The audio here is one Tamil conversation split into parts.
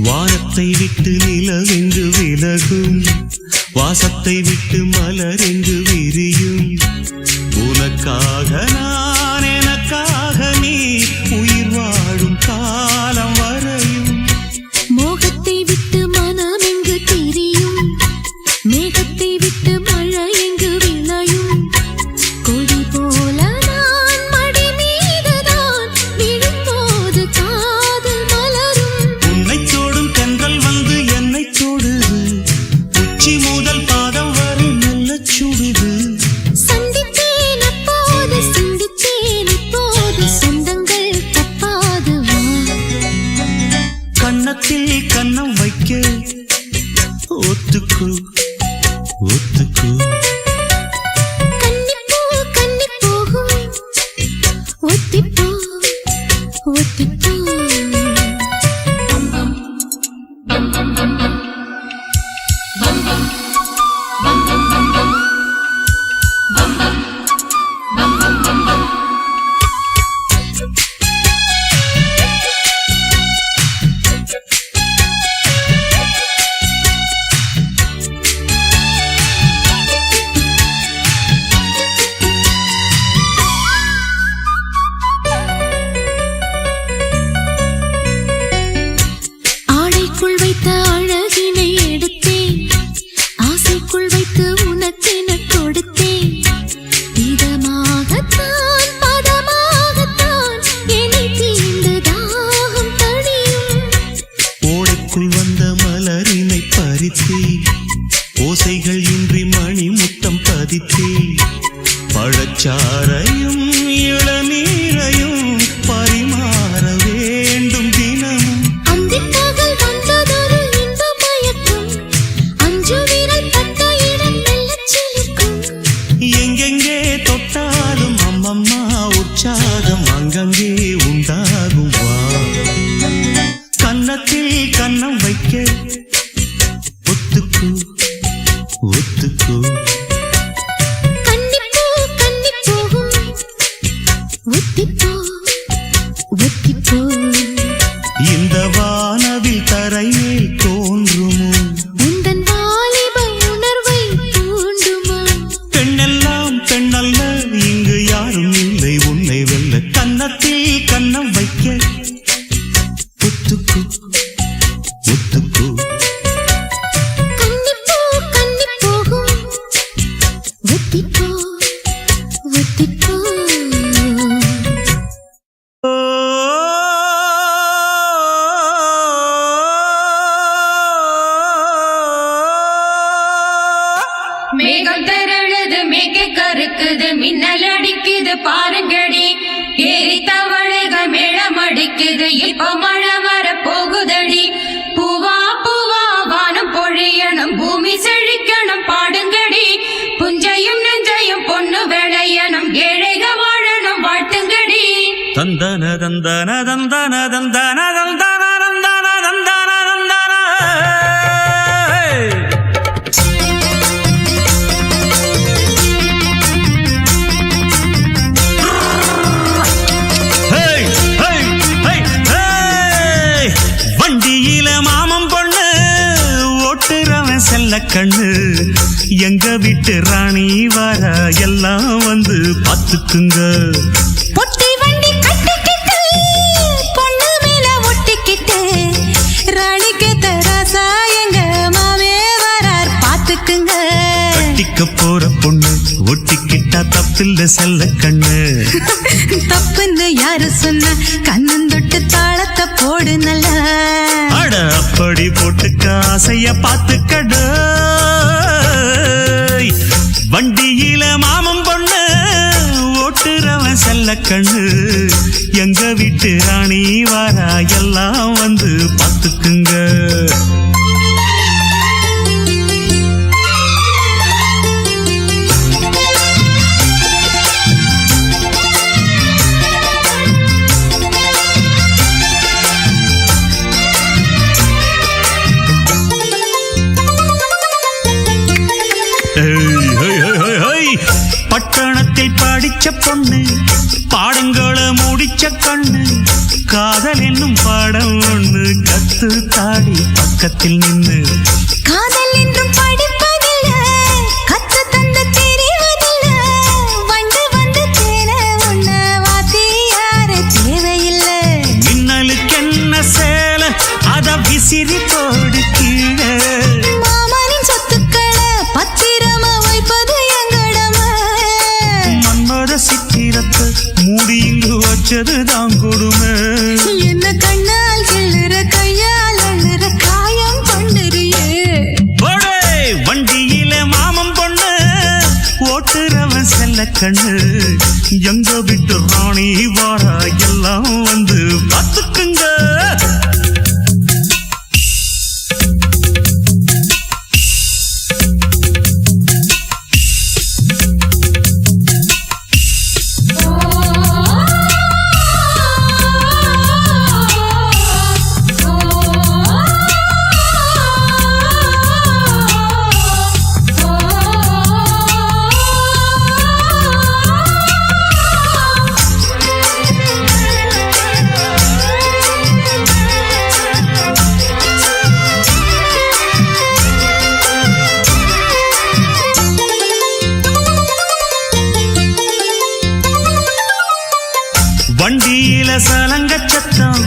வானத்தை விட்டு நிலவென்று விலகும், வாசத்தை விட்டு மலரென்று விரியும். உனக்காக நான், எனக்காக நீ, உயிர் வாழும் காலம் வரையும். மோகத்தை விட்டு மனம் எங்கு திரியும், மேகத்தை விட்டு மழை எங்கு விளையும். கொடி போல நான் மடி மீதுதான் விழும்போது காதல் மலரும். உன்னை தோடும் தென்றல் வந்து என்னை தொடுது, உச்சி முதல் பாதம் வரை நல்ல சுடுது. சந்தித்தேன் அப்போது, சிந்தித்தேன் இப்போது, சொந்தங்கள் தப்பாது வா. கன்னத்தில் கன்னம் வைக்க ஒத்துக்கு ஒத்துக்கு. கன்னிப்பூ கன்னி போகும், ஒத்திப்போ ஒத்திப்போ. ஆடைக்குள் வைத்த அழகினை எடுத்தேன், ஆசைக்குள் வைத்து உனக்கென கொடுத்தேன். இதமாகத்தான் பதமாகத்தான் என்னை தீண்டு தாகம் தணியும். ஓடைக்குள் வந்த மலரினை பறித்தே, ஓசைகள் இன்றி மணி முத்தம் பதித்தே. பழச்சாரையும் இளநீரையும் பரிமாற வேண்டும் தினமும். அந்திப்பகல் வந்ததொரு இன்ப மயக்கம், அஞ்சு விரல் பட்ட இடம் மெல்லச் சிலிர்க்கும். எங்கெங்கே தொட்டாலும் அம்மம்மா உற்சாகம் அங்கங்கே உண்டாகும் வா. கன்னத்தில் கன்னம் வைக்க ஒத்துக்கு ஒத்துக்கு. கன்னிப்பூ கன்னி போகும், ஒத்திப்போ ஒத்திப்போ. இந்த வானவில் தரையில் தோன்றுமோ, உந்தன் வாலிப உணர்வை தூண்டுமா. பெண்ணெல்லாம் பெண்ணல்ல, இங்கு யாரும் இல்லை உன்னை வெல்ல. கன்னத்தில் கன்னம் வைக்க ஒத்துக்கு ஒத்துக்கு. கன்னிப்பூ கன்னி போகும், ஒத்திப்போ ஒத்திப்போ. மேகம் திரழுது, மேக கருக்குது, மின்னல் அடிக்குது பாருங்கடி. ஏறி தவளைகள் மேளம் அடிக்குது, இப்ப மழை வர போகுதடி. பூவா பூவா வானம் பொழியணும், பூமி செழிக்கணும் பாடுங்கடி. புஞ்சையும் நெஞ்சையும் பொண்ணு விளையணும், ஏழைக வாழணும் வாழ்த்துங்கடி. தந்தன தந்தன தந்தன தந்தன தந்தன தந்தன தந்தன தந்தன. Hey hey hey hey. வண்டியில மாமன் பொண்ணு ஓட்டுறவன் செல்ல கண்ணு. எங்க வீட்டு ராணி வர எல்லாம் வந்து பாத்துக்குங்க. பொட்டி வண்டி கட்டிக்கிட்டு, பொண்ணு மேல ஒட்டிக்கிட்டு, ராணிக்கு தராசா எங்க மாமே வரார் பாத்துக்குங்க. கட்டிக்க போற பொண்ணு ஒட்டிக்கிட்டா தப்பில்ல செல்ல கண்ணு. தப்புன்னு யாரு சொன்ன, கண்ணந்தொட்டு தாளத்தை போடு நல்லா. அட அப்படி போட்டுக்க ஆசைய பாத்துக்கட. வண்டியில மாமன் பொண்ணு ஓட்டுறவன் செல்ல கண்ணு. எங்க வீட்டு ராணி வாரா எல்லாம் வந்து பாத்துக்குங்க. பட்டணத்தில் பாடி படிச்ச பொண்ணு பாடங்களை முடிச்ச கண்ணு காதல் என்னும் பாடம் ஒண்ணு கத்து தாடி பக்கத்தில் நின்னு காதல் என்றும் படிப்பதில்ல கத்து தந்து தெரிவதில்ல வந்து வந்து தேன உன்ன வாத்தி யார தேவையில்லை மின்னலுக்கு என்ன சேல அத விசிறி போடு கீழே மாமனின் சொத்துக்களை பத்திரமா வைப்பது எங்கடமை மன்மத சித்திரத்தை மூடி இங்கு வச்சதுதான் கொடுமை என்ன கண்ணால் கிள்ளுற கையால் அள்ளுற காயம் பண்ணுறியே வண்டியில மாமம் பொண்ணு ஓட்டுறவன் செல்ல கண்ணு எங்க விட்டு ராணி வாரா எல்லாம் வந்து பார்த்துக்குங்க வண்டியில சலங்க சத்தம்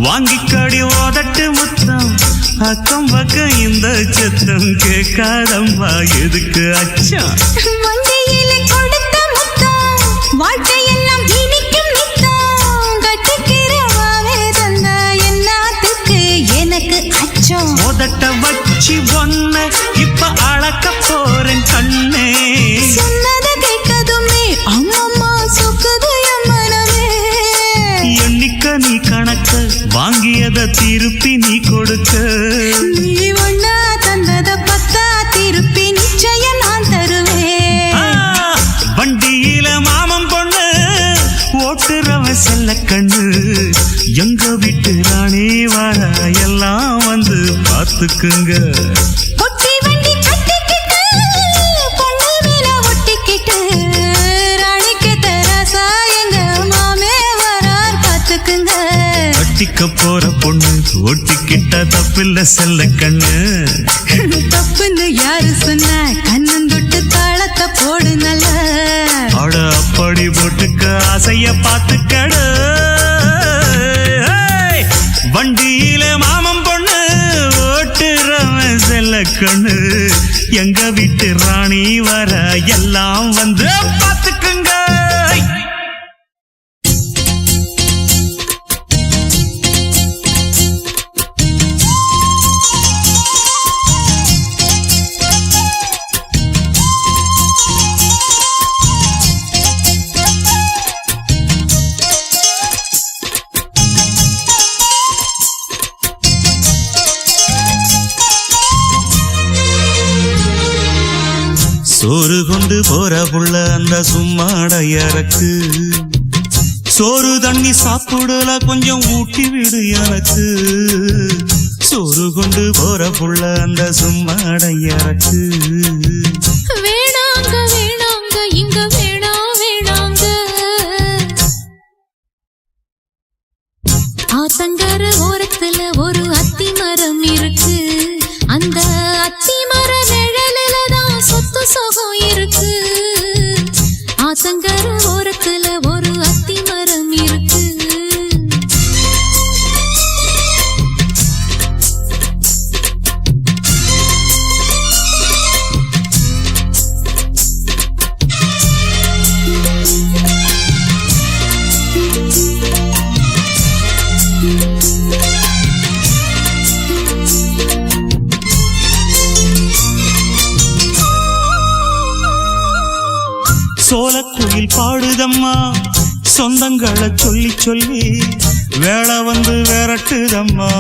வாங்கிக்கடி ஓதட்டு முத்தம் அக்கம் பக்கம் இந்த சத்தம் கேட்காதம்மா எதுக்கு அச்சம் வண்டியில கொடுத்த முத்தம் வாழ்க்கையெல்லாம் இனிக்கும் நித்தம் கட்டிக்கிறவாவே தந்த எல்லாத்துக்கு எனக்கு அச்சம் ஓதட்ட வச்சு ஒன்ன இப்ப அளக்க போறேன் கண்ணே சொன்னதை கேட்கதுமே அம்மம்மா சொக்குது என் மனமே எண்ணிக்க நீ கணக்க வாங்கியத திருப்பி நீ கொடுக்க நீ ஒன்னா தந்தத பத்தா திருப்பி நிச்சயம் நான் தருவேன் வண்டியில மாமம் பொண்ணு ஓட்டுறவன் செல்ல கண்ணு எங்க வீட்டு ராணி வார எல்லாம் வந்து பார்த்துக்குங்க பொட்டி வண்டி கட்டிக்கிட்டு பொண்ணு மேல ஒட்டிக்கிட்டு ராணிக்கு தராசா எங்க மாமே வரார் பார்த்துக்குங்க கட்டிக்க போற பொண்ணு ஒட்டிக்கிட்ட தப்பில்ல செல்ல கண்ணு தப்புன்னு யாரு சொன்ன கண்ணந்தொட்டு தாளத்தை போடு நல்ல அட அப்படி போட்டுக்க ஆசைய பார்த்துக்கடு வண்டியில மாமம் பொண்ணு ஓட்டுறவன் செல்ல கண்ணு எங்க வீட்டு ராணி வர எல்லாம் வந்து பார்த்துக்குங்க சோறு கொண்டு போற புள்ள அந்த சும்மாடையறக்கு சோறு தண்ணி சாப்பிடல கொஞ்சம் ஊட்டி விடு எனக்கு சோறு கொண்டு போற புள்ள அந்த சும்மாடையறக்கு வேணாங்க வேணாங்க இங்க வேணாங்க ஆத்தங்கர ஓரத்துல ஒரு அத்தி மரம் இருக்கு அந்த அத்தி மர நிழலில தான் சொத்து சுகம் இருக்கு ஆத்தங்கர ஓரத்துல ஒரு அத்தி மரம் இருக்கு சோலக்குயில் பாடுதம்மா சொந்தங்களை சொல்லி சொல்லி வேளை வந்து விரட்டுதம்மா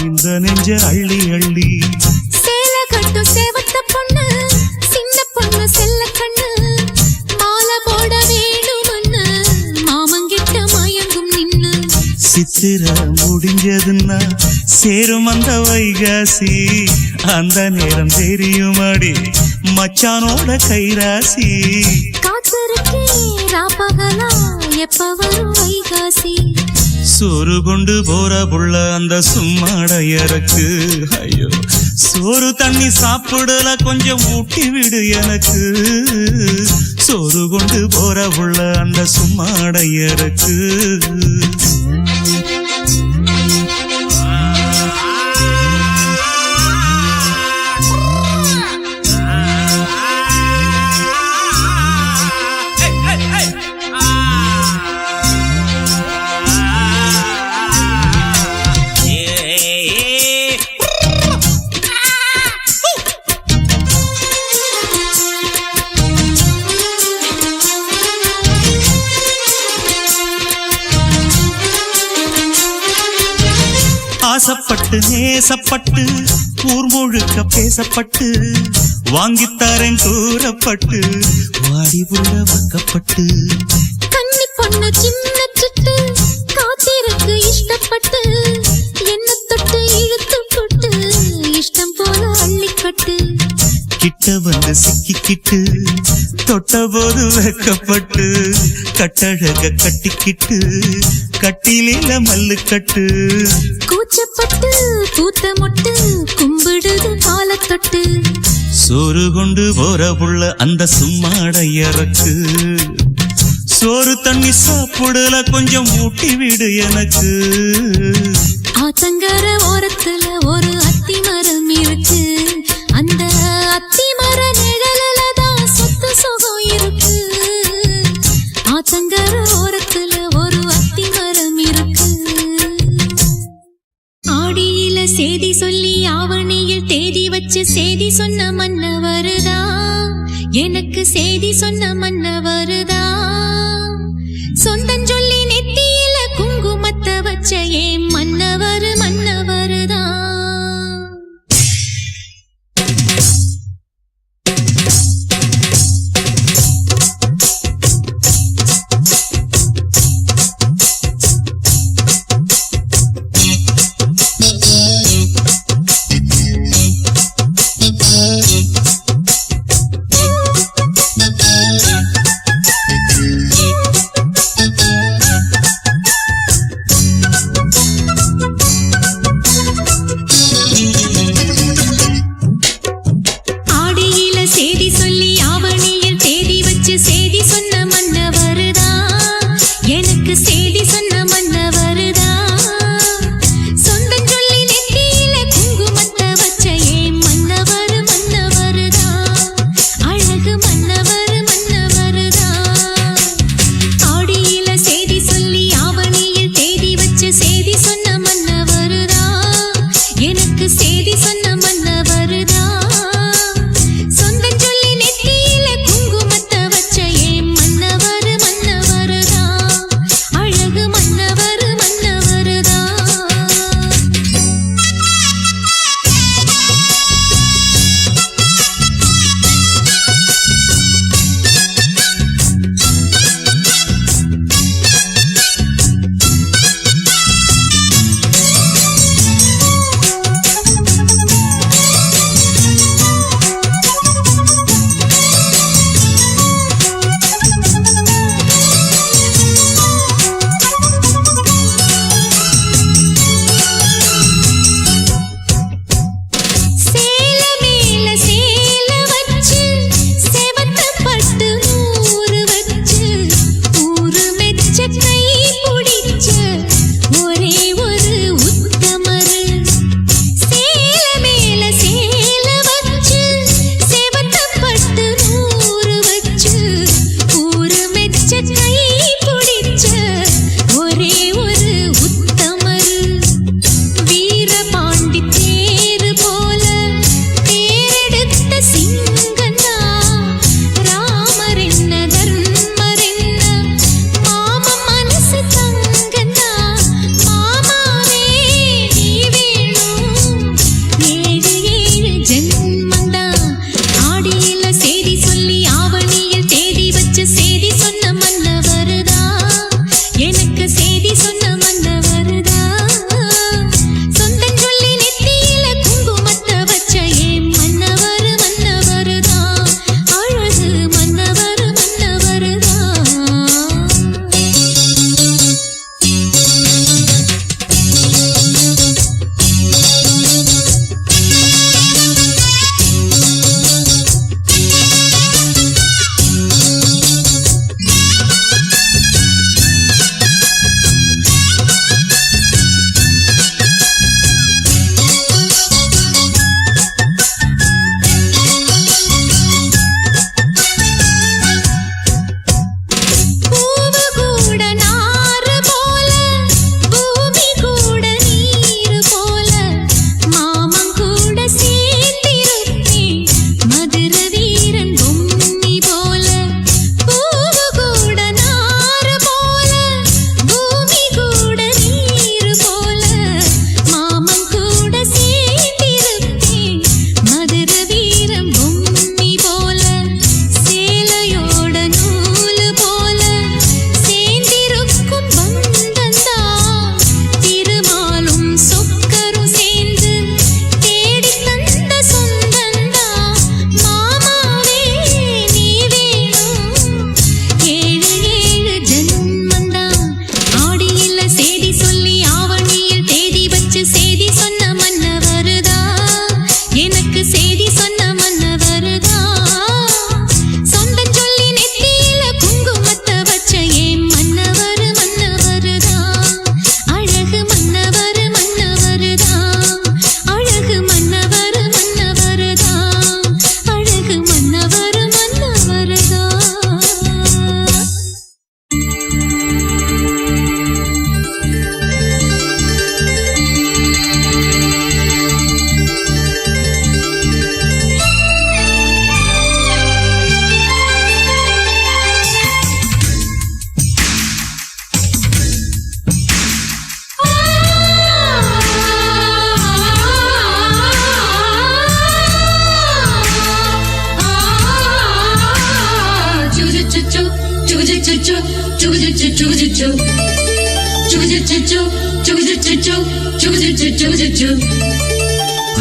இந்த நெஞ்ச அள்ளி அள்ளி சேல கட்டும் சேவத்த பொண்ணு சின்ன பொண்ணு செல்ல கண்ணு மாலை போட வேணும்னு மாமங்கிட்ட மயங்கும் நின்னு சித்திர முடிஞ்சதுன்னா சேரும் அந்த வைகாசி அந்த நேரம் தெரியுமாடி மச்சானோட கைராசி காத்திருக்க அழகே ராப்பகலா எப்ப வரும் வைகாசி சோறு கொண்டு போற புள்ள அந்த சும்மாடையறக்கு ஐயோ சோறு தண்ணி சாப்பிடல கொஞ்சம் ஊட்டி விடு எனக்கு சோறு கொண்டு போற புள்ள அந்த சும்மாடையறக்கு ஆசப்பட்டு நேசப்பட்டு ஊர் முழுக்க பேசப்பட்டு வாங்கித்தாரன் கூறப்பட்டு வாடி உள்ள வக்கப்பட்டு கன்னி பொண்ணு சின்ன சிட்டு காத்திருக்கு இஷ்டப்பட்டு என்ன தொட்டு இழுத்து போட்டு இஷ்டம் போல அள்ளிக்கட்டு கிட்ட வந்து சிக்கிக்கிட்டு தொட்ட போது வெக்கப்பட்டு கட்டழக கட்டிக்கிட்டு கட்டிலில மல்லு கட்டு கூச்சப்பட்டு பூத்த மொட்டு கும்பிடுது காலத்தொட்டு சோறு கொண்டு போற புள்ள அந்த சும்மாடையறக்கு சோறு தண்ணி சாப்பிடல கொஞ்சம் ஊட்டி விடு எனக்கு ஆத்தங்கர ஓரத்துல ஒரு அத்தி மரம் இருக்கு அந்த அத்தி மர நிழலில தான் சொத்து சுகம் இருக்கு ஆத்தங்கர ஓரத்துல ஒரு அத்தி மரம் இருக்கு ஆடியில சேதி சொல்லி ஆவணியில் தேதி வச்சு சேதி சொன்ன மன்ன வருதா எனக்கு சேதி சொன்ன மன்ன வருதா சொந்தம் சொல்லி நெத்தியில குங்குமத்தை வச்ச ஏன் மன்னவர் மன்னவருதா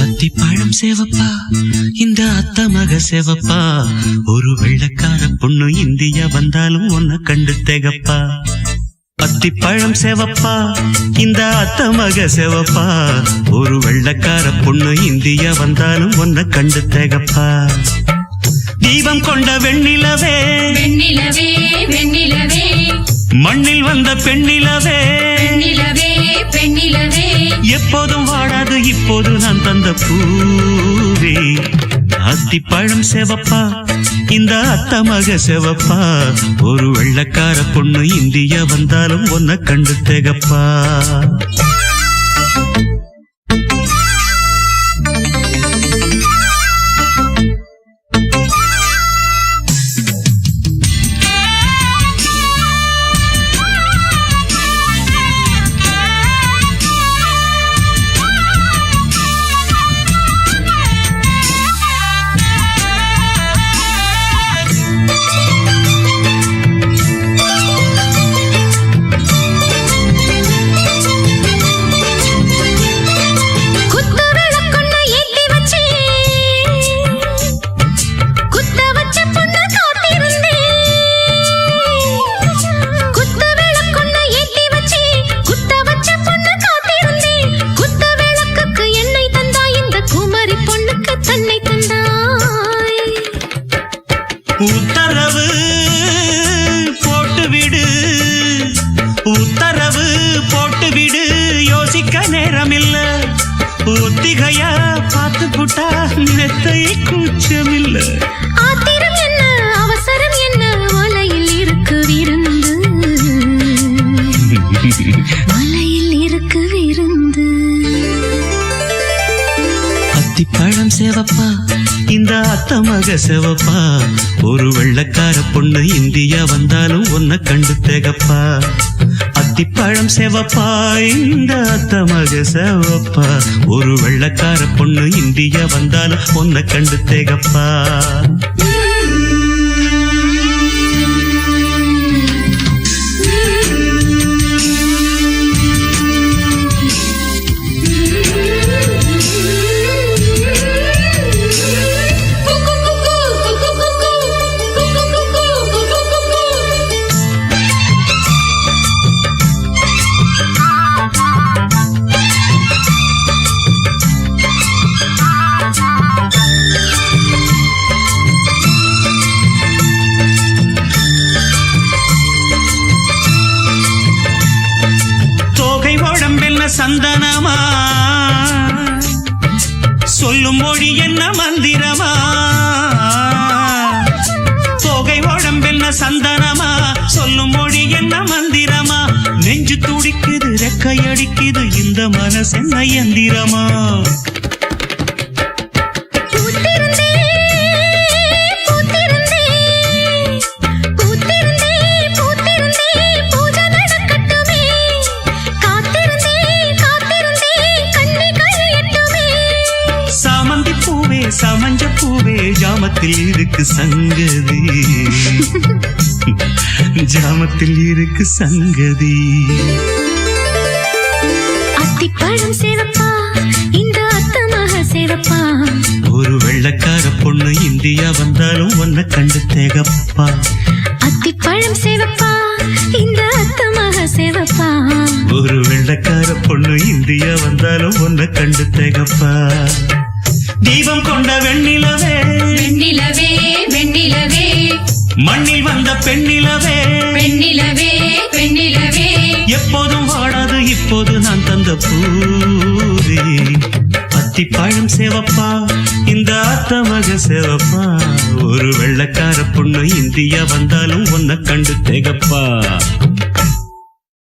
அத்திப்பழம் சேவப்பா இந்த அத்த மக சேவப்பா ஒரு வெள்ளக்கார பொண்ணு இந்தியா வந்தாலும் உன்னை கண்டு தேகப்பா அத்திப்பழம் சேவப்பா இந்த அத்த மக சேவப்பா ஒரு வெள்ளக்கார பொண்ணு இந்தியா வந்தாலும் உன்னை கண்டு தேகப்பா தீபம் கொண்ட வெண்ணிலவே வெண்ணிலவே வெண்ணிலவே மண்ணில் வந்த பெண்ணிலவே பெண்ணிலவே பெண்ணிலவே எப்போதும் வாடாது இப்போது நான் தந்த பூவே அத்திப்பழம் சேவப்பா இந்த அத்த மக சேவப்பா ஒரு வெள்ளக்கார பொண்ணு இந்தியா வந்தாலும் உன்னை கண்டு தேகப்பா உத்தரவு போட்டுவிடு உத்தரவு போட்டுவிடு யோசிக்க நேரமில்ல ஒத்திகையா பார்த்து புட்டா மெத்தை கூச்சமில்ல ஆத்திரம் என்ன அவசரம் என்ன மலையில் இருக்கு விருந்து மலையில் இருக்கு விருந்து அத்திப்பழம் சேவப்பா இந்த அத்த மக சேவப்பா ஒரு வெள்ளக்கார பொண்ணு இந்தியா வந்தாலும் உன்னை கண்டு தேகப்பா அத்திப்பழம் சேவப்பா இந்த அத்த மக சேவப்பா ஒரு வெள்ளக்கார பொண்ணு இந்தியா வந்தாலும் உன்னை கண்டு தேகப்பா சந்தனமா சொல்லும் மொழி என்ன மந்திரமா தோகை உடம்பென்ன சந்தனமா சொல்லும் மொழி என்ன மந்திரமா நெஞ்சு துடிக்குது ரெக்கையடிக்குது இந்த மனசென்ன எந்திரமா சமஞ்ச பூவே ஜாமத்தில் இருக்கு சங்கதி ஜாமத்தில் இருக்கு சங்கதி அத்திப்பழம் சேவப்பா இந்த அத்த மக சேவப்பா ஒரு வெள்ளக்கார பொண்ணு இந்தியா வந்தாலும் உன்னை கண்டு தேகப்பா அத்திப்பழம் சேவப்பா இந்த அத்த மக சேவப்பா ஒரு வெள்ளக்கார பொண்ணு இந்தியா வந்தாலும் உன்னை கண்டு தேகப்பா தீபம் கொண்ட வெண்ணிலவே வெண்ணிலவே வெண்ணிலவே மண்ணில் வந்த பெண்ணிலவே பெண்ணிலவே பெண்ணிலவே எப்போதும் வாடாது இப்போது நான் தந்த பூவே அத்திப்பழம் சேவப்பா இந்த அத்த மக சேவப்பா ஒரு வெள்ளக்கார பொண்ணு இந்தியா வந்தாலும் உன்னை கண்டு தேகப்பா